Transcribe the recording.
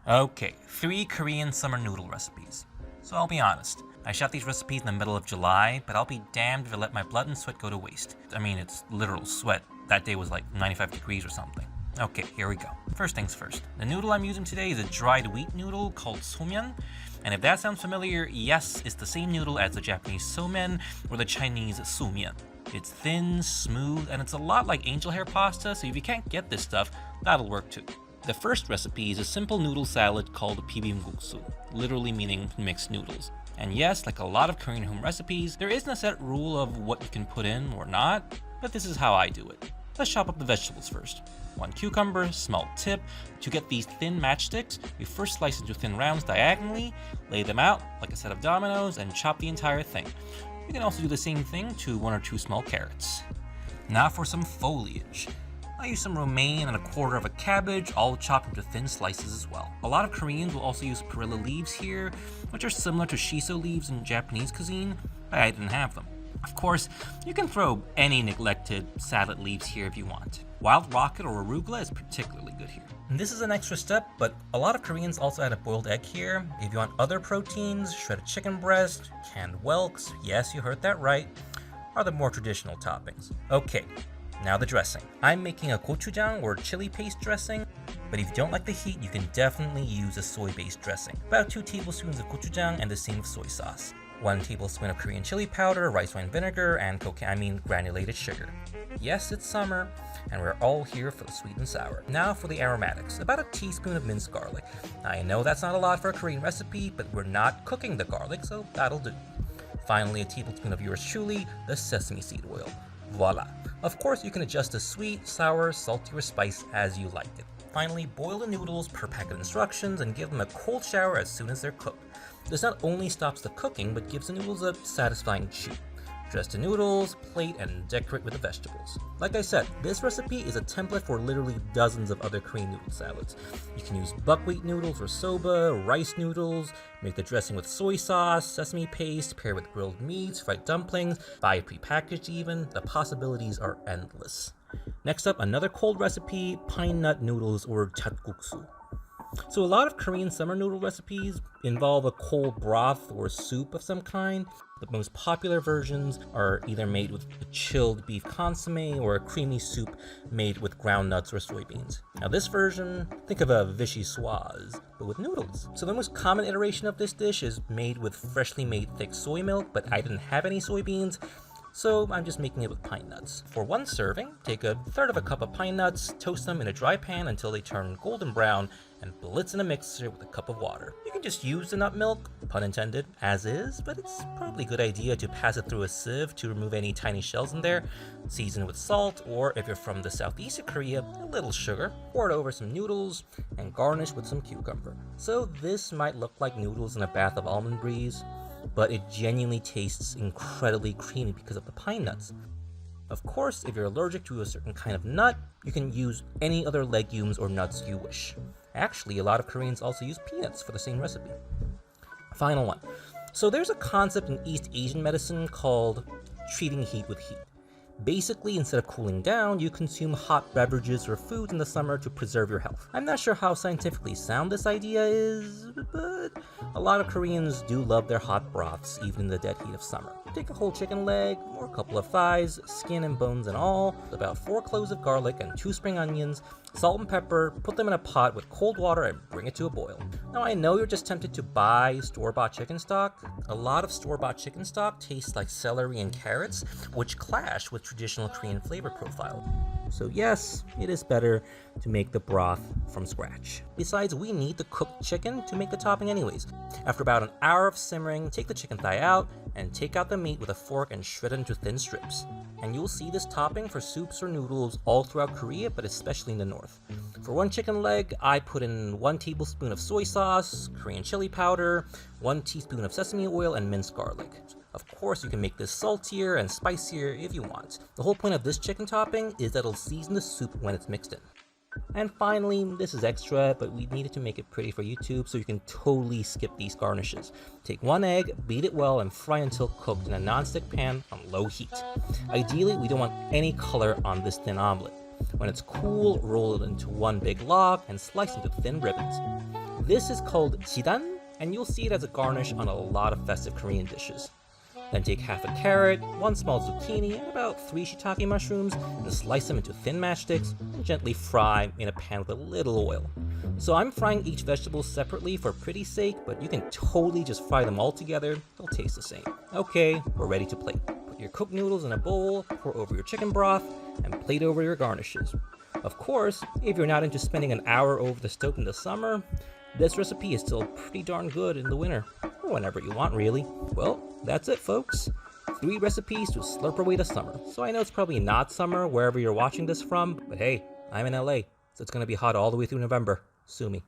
Okay, 3 Korean summer noodle recipes. So I'll be honest, I shot these recipes in the middle of July, but I'll be damned if I let my blood and sweat go to waste. I mean, it's literal sweat. That day was like 95 degrees or something. Okay, here we go. First things first. The noodle I'm using today is a dried wheat noodle called somyeon. And if that sounds familiar, yes, it's the same noodle as the Japanese somen or the Chinese somyeon. It's thin, smooth, and it's a lot like angel hair pasta, so if you can't get this stuff, that'll work too. The first recipe is a simple noodle salad called bi빔국수, literally meaning mixed noodles. And yes, like a lot of Korean home recipes, there isn't a set rule of what you can put in or not, but this is how I do it. Let's chop up the vegetables first. 1 cucumber, small tip. To get these thin matchsticks, we first slice into thin rounds diagonally, lay them out like a set of dominoes, and chop the entire thing. You can also do the same thing to 1 or 2 small carrots. Now for some foliage. I use some romaine and a quarter of a cabbage, all chopped into thin slices as well. A lot of Koreans will also use perilla leaves here, which are similar to shiso leaves in Japanese cuisine, but I didn't have them. Of course, you can throw any neglected salad leaves here if you want. Wild rocket or arugula is particularly good here. And this is an extra step, but a lot of Koreans also add a boiled egg here. If you want other proteins, shredded chicken breast, canned whelks, yes, you heard that right, are the more traditional toppings. Okay, now the dressing. I'm making a gochujang or chili paste dressing, but if you don't like the heat, you can definitely use a soy-based dressing. About 2 tablespoons of gochujang and the same of soy sauce. 1 tablespoon of Korean chili powder, rice wine vinegar, and granulated sugar. Yes, it's summer, and we're all here for the sweet and sour. Now for the aromatics. About a teaspoon of minced garlic. I know that's not a lot for a Korean recipe, but we're not cooking the garlic, so that'll do. Finally, a tablespoon of yours truly, the sesame seed oil. Voila. Of course, you can adjust the sweet, sour, salty, or spice as you like it. Finally, boil the noodles per packet instructions and give them a cold shower as soon as they're cooked. This not only stops the cooking, but gives the noodles a satisfying chew. Dress the noodles, plate, and decorate with the vegetables. Like I said, this recipe is a template for literally dozens of other Korean noodle salads. You can use buckwheat noodles or soba, rice noodles, make the dressing with soy sauce, sesame paste, pair with grilled meats, fried dumplings, buy it prepackaged even. The possibilities are endless. Next up, another cold recipe, pine nut noodles or jjatguksu. So a lot of Korean summer noodle recipes involve a cold broth or soup of some kind. The most popular versions are either made with a chilled beef consomme or a creamy soup made with ground nuts or soybeans. Now this version, think of a vichyssoise, but with noodles. So the most common iteration of this dish is made with freshly made thick soy milk, but I didn't have any soybeans, so I'm just making it with pine nuts. For 1 serving, take 1/3 of a cup of pine nuts, toast them in a dry pan until they turn golden brown, and blitz in a mixer with a cup of water. You can just use the nut milk, pun intended, as is, but it's probably a good idea to pass it through a sieve to remove any tiny shells in there. Season with salt, or if you're from the southeast of Korea, a little sugar. Pour it over some noodles, and garnish with some cucumber. So this might look like noodles in a bath of almond breeze, but it genuinely tastes incredibly creamy because of the pine nuts. Of course, if you're allergic to a certain kind of nut, you can use any other legumes or nuts you wish. Actually, a lot of Koreans also use peanuts for the same recipe. Final one. So there's a concept in East Asian medicine called treating heat with heat. Basically, instead of cooling down, you consume hot beverages or food in the summer to preserve your health. I'm not sure how scientifically sound this idea is, but a lot of Koreans do love their hot broths, even in the dead heat of summer. Take a whole chicken leg, or a couple of thighs, skin and bones and all, about 4 cloves of garlic and 2 spring onions, salt and pepper, put them in a pot with cold water and bring it to a boil. Now I know you're just tempted to buy store-bought chicken stock. A lot of store-bought chicken stock tastes like celery and carrots, which clash with traditional Korean flavor profile. So yes, it is better to make the broth from scratch. Besides, we need the cooked chicken to make the topping anyways. After about an hour of simmering, take the chicken thigh out and take out the meat with a fork and shred it into thin strips. And you'll see this topping for soups or noodles all throughout Korea, but especially in the north. For 1 chicken leg, I put in 1 tablespoon of soy sauce, Korean chili powder, 1 teaspoon of sesame oil, and minced garlic. Of course, you can make this saltier and spicier if you want. The whole point of this chicken topping is that it'll season the soup when it's mixed in. And finally, this is extra, but we needed to make it pretty for YouTube, so you can totally skip these garnishes. Take 1 egg, beat it well, and fry until cooked in a non-stick pan on low heat. Ideally, we don't want any color on this thin omelet. When it's cool, roll it into 1 big log and slice into thin ribbons. This is called jidan, and you'll see it as a garnish on a lot of festive Korean dishes. Then take half a carrot, 1 small zucchini, and about 3 shiitake mushrooms, and slice them into thin matchsticks, and gently fry in a pan with a little oil. So I'm frying each vegetable separately for pretty's sake, but you can totally just fry them all together, they'll taste the same. Okay, we're ready to plate. Put your cooked noodles in a bowl, pour over your chicken broth, and plate over your garnishes. Of course, if you're not into spending an hour over the stove in the summer, this recipe is still pretty darn good in the winter, or whenever you want really. Well, that's it folks. 3 recipes to slurp away the summer. So I know it's probably not summer wherever you're watching this from, but hey, I'm in LA, so it's gonna be hot all the way through November. Sue me.